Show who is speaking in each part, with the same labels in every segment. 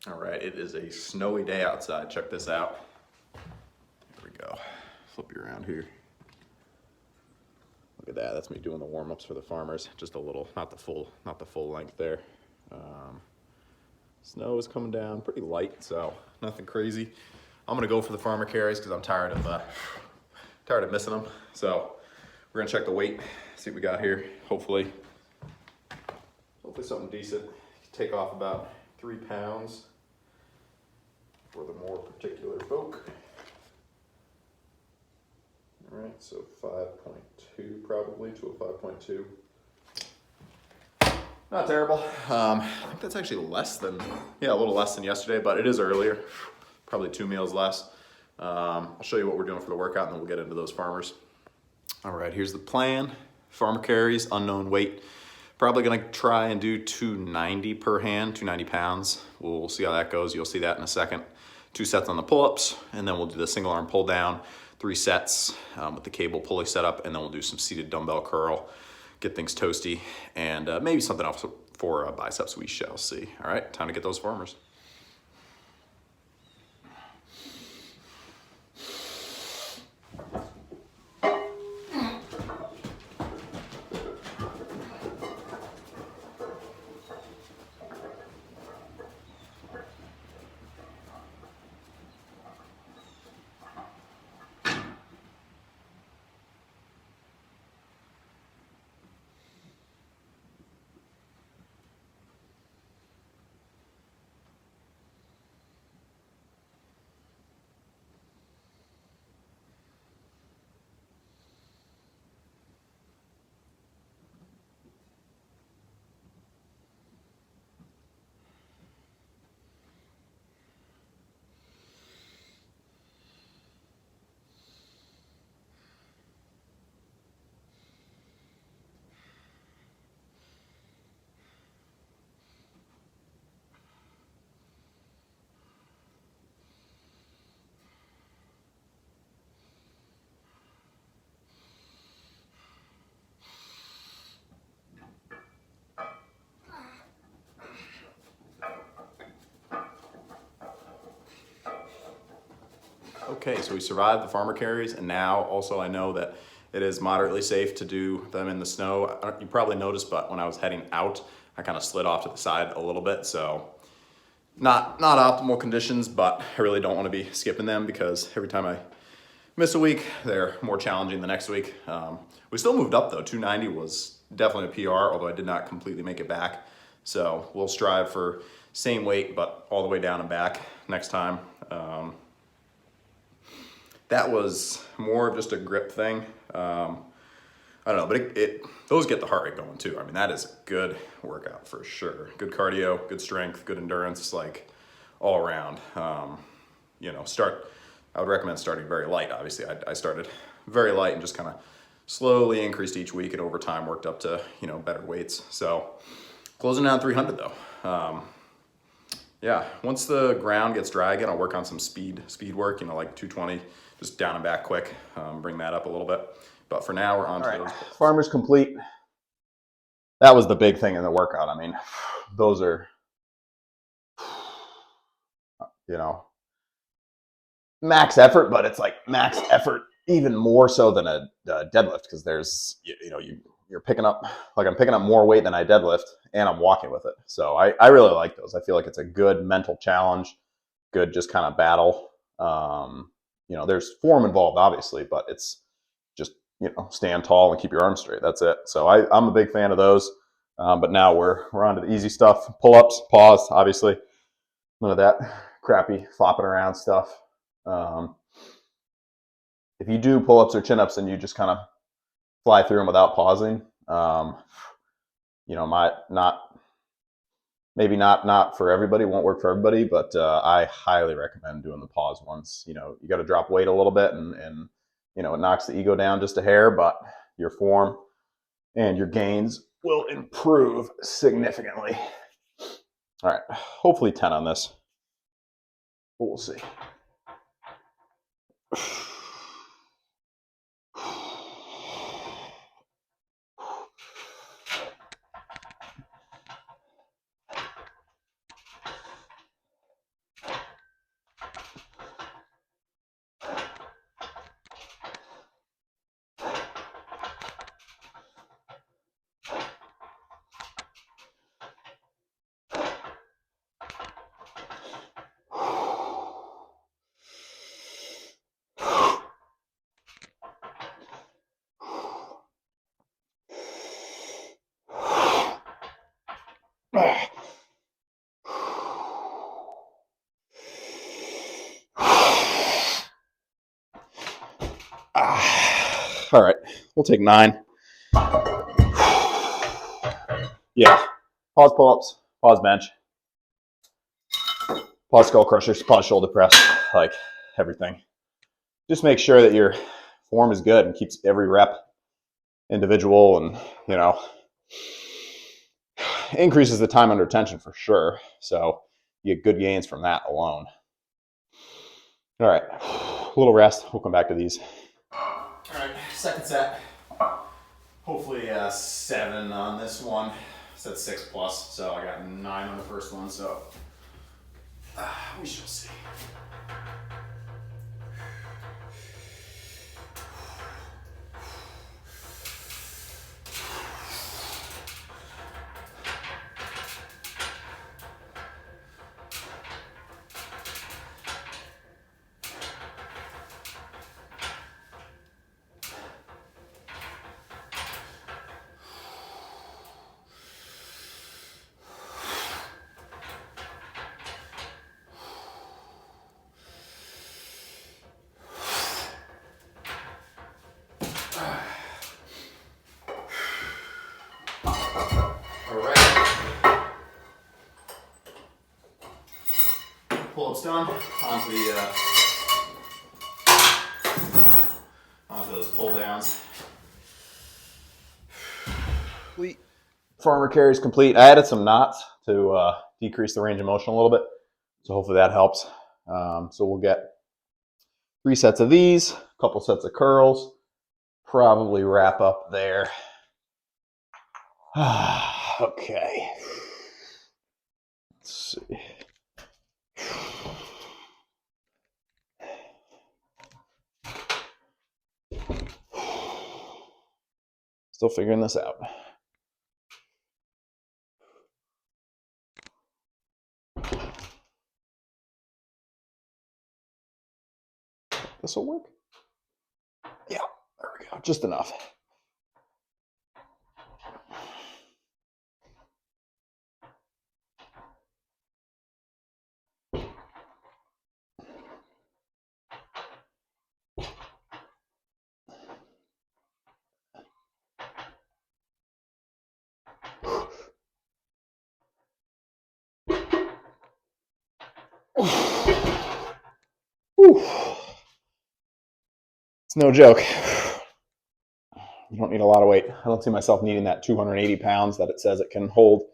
Speaker 1: All right, it is a snowy day outside. Check this out. There we go. Flip you around here. Look at that. That's me doing the warm-ups for the farmers. Just a little, not the full length there. Snow is coming down pretty light, so nothing crazy. I'm gonna go for the farmer carries because I'm tired of missing them. So we're gonna check the weight, see what we got here. Hopefully something decent. Take off about 3 pounds for the more particular folk. All right, so 5.2 probably to a 5.2. Not terrible. I think that's actually less than, a little less than yesterday, but it is earlier. Probably 2 meals less. I'll show you what we're doing for the workout and then we'll get into those farmers. All right, here's the plan. Farmer carries, unknown weight. Probably gonna try and do 290 per hand, 290 pounds. We'll see how that goes. You'll see that in a second. 2 sets on the pull-ups, and then we'll do the single arm pull down, 3 sets with the cable pulley set up, and then we'll do some seated dumbbell curl, get things toasty, and maybe something else for biceps, we shall see. All right, time to get those farmers. Okay, so we survived the farmer carries, and now also I know that it is moderately safe to do them in the snow. You probably noticed, but when I was heading out, I kind of slid off to the side a little bit, so not optimal conditions, but I really don't want to be skipping them because every time I miss a week, they're more challenging the next week. We still moved up though. 290 was definitely a PR, although I did not completely make it back. So we'll strive for same weight, but all the way down and back next time. That was more of just a grip thing. I don't know, but those get the heart rate going too. I mean, that is a good workout for sure. Good cardio, good strength, good endurance, like all around. I would recommend starting very light. Obviously, I started very light and just kind of slowly increased each week, and over time worked up to better weights. So closing down 300 though. Yeah, once the ground gets dry again, I'll work on some speed work, like 220, just down and back quick, bring that up a little bit. But for now, we're on to those. Farmers complete. That was the big thing in the workout. I mean, those are, max effort, but it's like max effort even more so than a deadlift because there's, you're picking up, like I'm picking up more weight than I deadlift and I'm walking with it. So I really like those. I feel like it's a good mental challenge, good just kind of battle. There's form involved obviously, but it's just, stand tall and keep your arms straight. That's it. So I'm a big fan of those. But now we're on to the easy stuff. Pull-ups, pause, obviously. None of that crappy flopping around stuff. If you do pull-ups or chin-ups and you just kind of fly through them without pausing, maybe not for everybody, won't work for everybody, but I highly recommend doing the pause ones. You got to drop weight a little bit and it knocks the ego down just a hair, but your form and your gains will improve significantly. All right, hopefully 10 on this, but we'll see. All right, we'll take 9. Yeah. Pause pull-ups, pause bench, pause skull crushers, pause shoulder press, like everything. Just make sure that your form is good and keeps every rep individual, and increases the time under tension for sure. So you get good gains from that alone. All right, a little rest. We'll come back to these. All right, second set. Hopefully 7 on this one. Said 6 plus, so I got 9 on the first one. So we shall see. Pull-ups done. Onto those pull downs. Complete. Farmer carries complete. I added some knots to decrease the range of motion a little bit, so hopefully that helps. So we'll get 3 sets of these, a couple sets of curls, probably wrap up there. Okay. Let's see. Still figuring this out. This will work? Yeah, there we go. Just enough. It's no joke. You don't need a lot of weight. I don't see myself needing that 280 pounds that it says it can hold.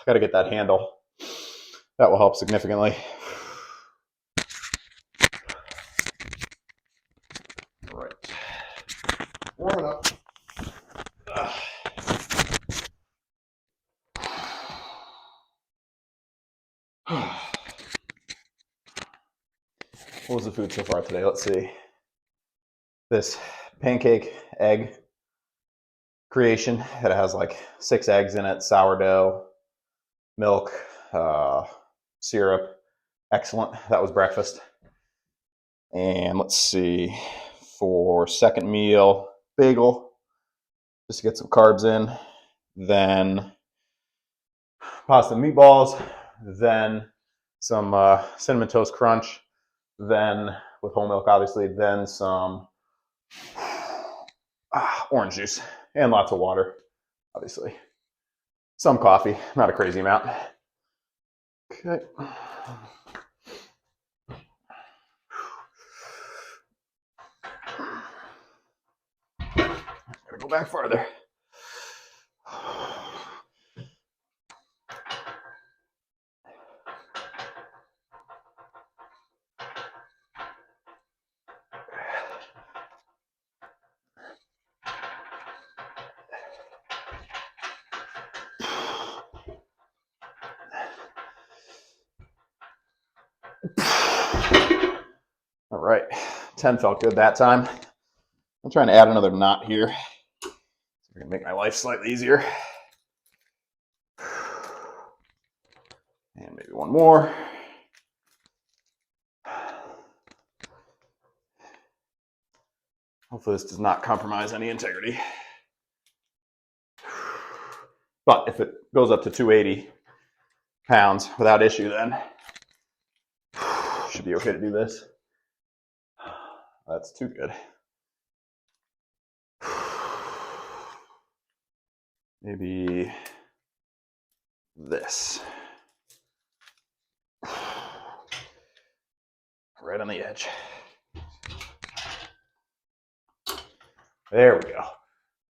Speaker 1: Got to get that handle. That will help significantly. All right. Warm it up. What was the food so far today? Let's see. This pancake egg creation. It has like 6 eggs in it, sourdough, milk, syrup. Excellent. That was breakfast. And let's see, for second meal, bagel, just to get some carbs in. Then pasta and meatballs. Then some cinnamon toast crunch. Then with whole milk, obviously. Then some orange juice and lots of water, obviously. Some coffee, not a crazy amount. Okay. Gotta go back farther. All right, 10 felt good that time. I'm trying to add another knot here. So we're gonna make my life slightly easier. And maybe one more. Hopefully this does not compromise any integrity. But if it goes up to 280 pounds without issue, then should be okay to do this. That's too good. Maybe this. Right on the edge. There we go.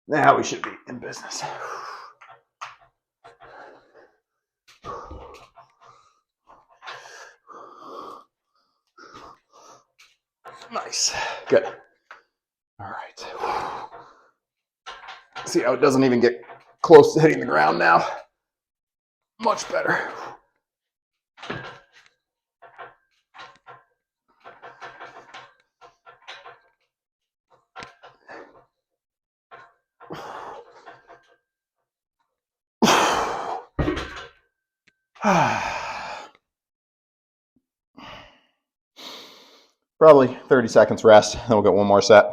Speaker 1: Now we should be in business. Nice. Good. All right. See how it doesn't even get close to hitting the ground now? Much better. Probably 30 seconds rest, then we'll get one more set.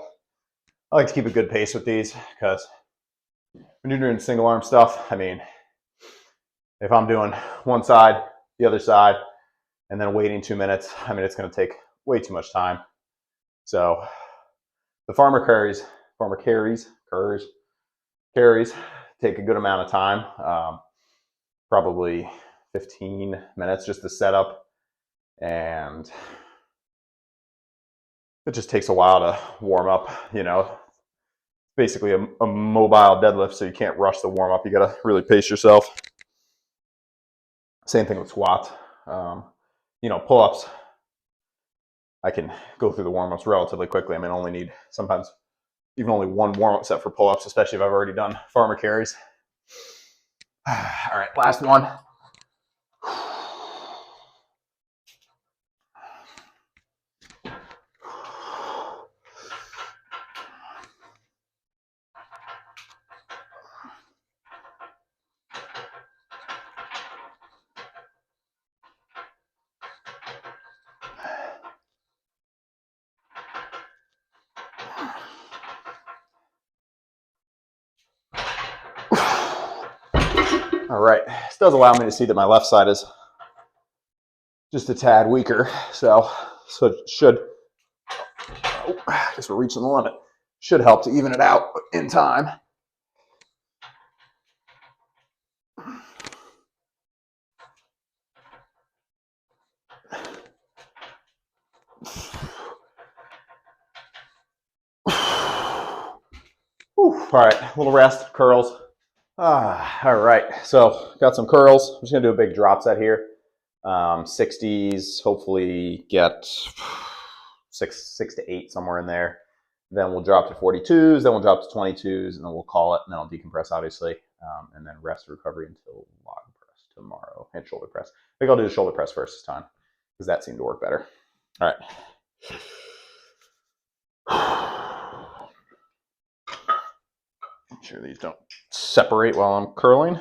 Speaker 1: I like to keep a good pace with these because when you're doing single arm stuff, I mean, if I'm doing one side, the other side, and then waiting 2 minutes, I mean, it's going to take way too much time. So the farmer carries take a good amount of time, probably 15 minutes just to set up, and it just takes a while to warm up, you know. Basically a mobile deadlift, so you can't rush the warm up. You got to really pace yourself. Same thing with squats. You know, pull-ups, I can go through the warm-ups relatively quickly. I mean, I only need sometimes even only one warm-up set for pull-ups, especially if I've already done farmer carries. All right, last one. All right, this does allow me to see that my left side is just a tad weaker, so it should, I guess we're reaching the limit, should help to even it out in time. All right, a little rest, curls. All right, so got some curls. I'm just gonna do a big drop set here. 60s, hopefully get six to eight, somewhere in there. Then we'll drop to 42s, then we'll drop to 22s, and then we'll call it, and then I'll decompress, obviously, and then rest recovery until log press tomorrow, and shoulder press. I think I'll do the shoulder press first this time, because that seemed to work better. All right. Make sure these don't separate while I'm curling.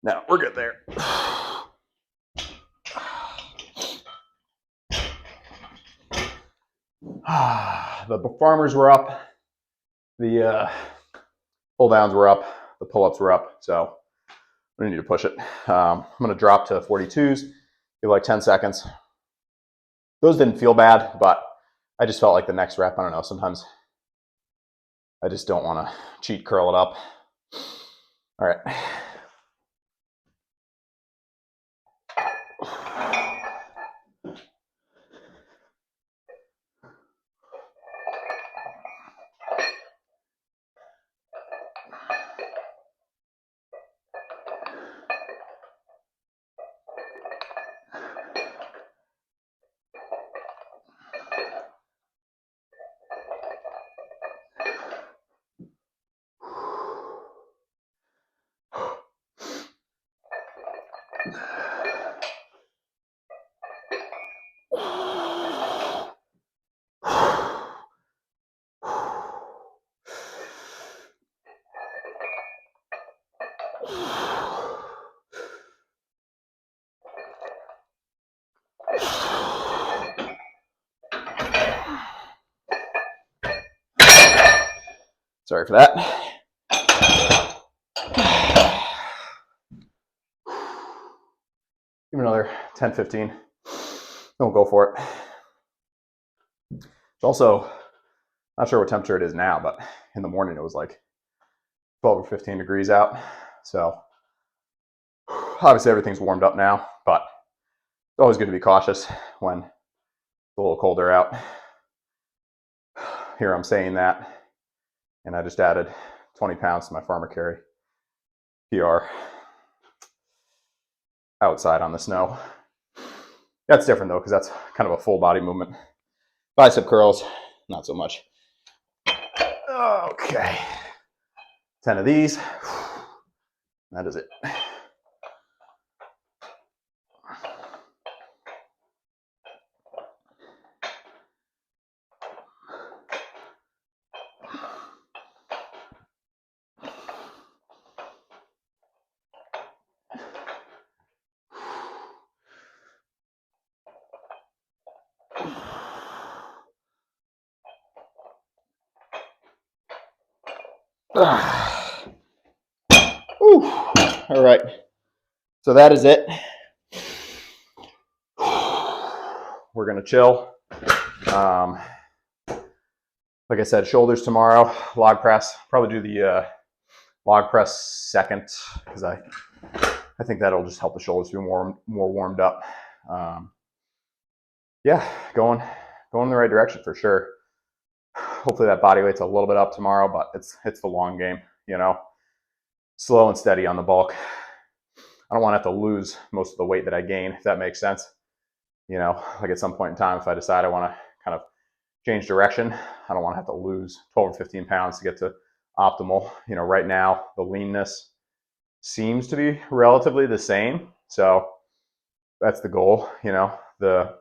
Speaker 1: No, we're good there. The farmers were up, the pull downs were up, the pull-ups were up, so we need to push it. I'm going to drop to 42s, give like 10 seconds. Those didn't feel bad, but I just felt like the next rep, I don't know, sometimes I just don't want to cheat curl it up. All right. Sorry for that. Give me another 10, 15. Don't go for it. It's also, not sure what temperature it is now, but in the morning it was like 12 or 15 degrees out. So obviously everything's warmed up now, but it's always good to be cautious when it's a little colder out. Here I'm saying that, and I just added 20 pounds to my farmer carry PR outside on the snow. That's different though, because that's kind of a full body movement. Bicep curls, not so much. Okay, 10 of these. That is it. Whew. All right, so that is it. We're gonna chill. Like I said, shoulders tomorrow, log press. Probably do the log press second, because I think that'll just help the shoulders be more warmed up. Yeah, going in the right direction for sure. Hopefully that body weight's a little bit up tomorrow, but it's the long game, you know. Slow and steady on the bulk. I don't want to have to lose most of the weight that I gain, if that makes sense. You know, like at some point in time, if I decide I want to kind of change direction, I don't want to have to lose 12 or 15 pounds to get to optimal. You know, right now the leanness seems to be relatively the same, so that's the goal. You know, the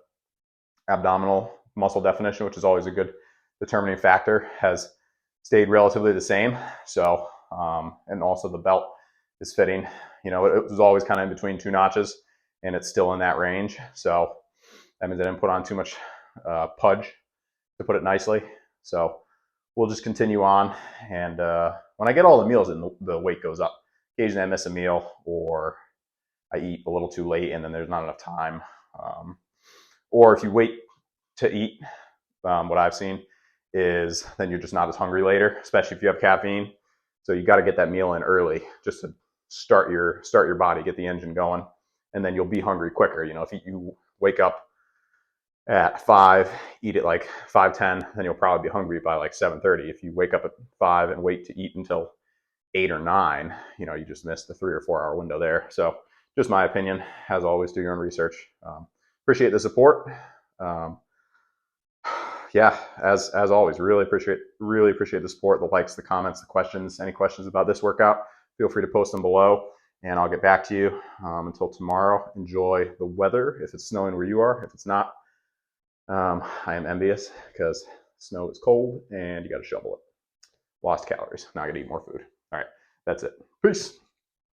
Speaker 1: abdominal muscle definition, which is always a good determining factor, has stayed relatively the same. So, and also the belt is fitting. You know, it was always kind of in between two notches, and it's still in that range. So that means I didn't put on too much pudge, to put it nicely. So we'll just continue on. And when I get all the meals in, the weight goes up. Occasionally I miss a meal, or I eat a little too late and then there's not enough time. Or if you wait to eat, what I've seen is then you're just not as hungry later, especially if you have caffeine. So you got to get that meal in early, just to start your body, get the engine going, and then you'll be hungry quicker. You know, if you wake up at 5, eat at like 5:10, then you'll probably be hungry by like 7:30. If you wake up at 5 and wait to eat until 8 or 9, you know, you just missed the 3 or 4 hour window there. So just my opinion. As always, do your own research. Appreciate the support. Yeah, as always, really appreciate the support, the likes, the comments, the questions. Any questions about this workout, feel free to post them below, and I'll get back to you. Until tomorrow, enjoy the weather. If it's snowing where you are, if it's not, I am envious, because snow is cold and you got to shovel it. Lost calories. Now I got to eat more food. All right, that's it. Peace.